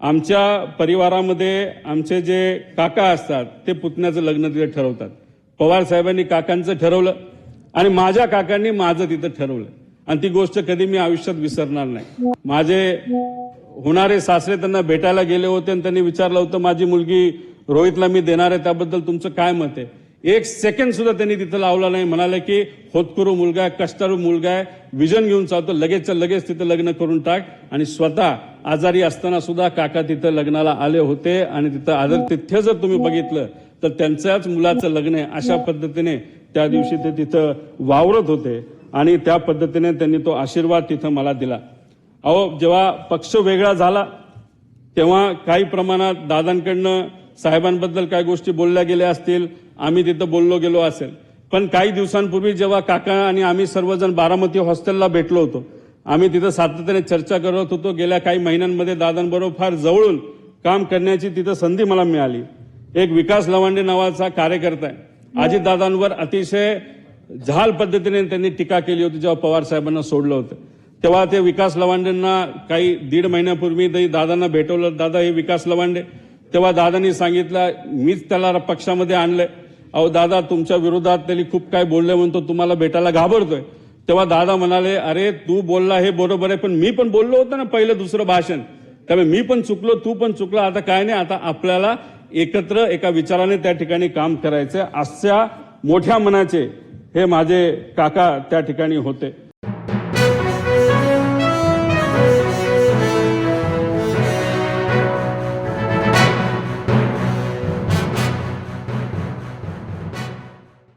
आमच्या परिवारामध्ये आमचे जे काका असतात ते पुतण्याचं लग्न तिथे ठरवतात. पवार साहेबांनी काकांचं ठरवलं आणि माझ्या काकांनी माझं तिथं ठरवलं आणि ती गोष्ट कधी मी आयुष्यात विसरणार नाही. माझे होणारे सासरे त्यांना भेटायला गेले होते आणि त्यांनी विचारलं होतं माझी मुलगी रोहितला मी देणार आहे, त्याबद्दल तुमचं काय मत आहे. एक सेकंड सुद्धा त्यांनी तिथं लावला नाही. म्हणाले की होतकरू मुलगा आहे, कष्टाळू मुलगा आहे, विजन घेऊन चालतो, लगेचच्या लगेच तिथं लग्न करून टाक. आणि स्वतः आजारी असताना सुद्धा काका तिथं लग्नाला आले होते आणि तिथं आदर तिथ्य जर तुम्ही बघितलं तर त्यांच्याच मुलाचं लग्न आहे अशा पद्धतीने त्या दिवशी ते तिथं वावरत होते आणि त्या पद्धतीने त्यांनी तो आशीर्वाद तिथं मला दिला. अहो, जेव्हा पक्ष वेगळा झाला तेव्हा काही प्रमाणात दादांकडनं साहेबांबद्दल काही गोष्टी बोलल्या गेल्या असतील, आम्ही तिथं बोललो गेलो असेल. पण काही दिवसांपूर्वी जेव्हा काका आणि आम्ही सर्वजण बारामती हॉस्टेलला भेटलो होतो, आम्ही तिथं सातत्याने चर्चा करत होतो. गेल्या काही महिन्यांमध्ये दादांबरोबर फार जवळून काम करण्याची तिथं संधी मला मिळाली. एक विकास लवांडे नावाचा कार्यकर्ता आहे, अजितदादांवर अतिशय झाल पद्धतीने त्यांनी टीका केली होती जेव्हा पवार साहेबांना सोडलं होतं. तेव्हा ते विकास लवांडेंना काही 1.5 महिन्यापूर्वी दादांना भेटवलं. दादा हे विकास लवांडे. तेव्हा दादांनी सांगितलं, मीच त्याला पक्षामध्ये आणलंय. अहो दादा, तुमच्या विरोधात त्यांनी खूप काय बोलले म्हणतो, तुम्हाला भेटायला घाबरतोय. तेव्हा दादा म्हणाले, अरे तू बोलला हे बरोबर आहे, पण मी पण बोललो होतो ना पहिलं दुसरं भाषण, त्यामुळे मी पण चुकलो, तू पण चुकला. आता काय नाही, आता आपल्याला एकत्र एका विचाराने त्या ठिकाणी काम करायचंय. अशा मोठ्या मनाचे हे माझे काका त्या ठिकाणी होते.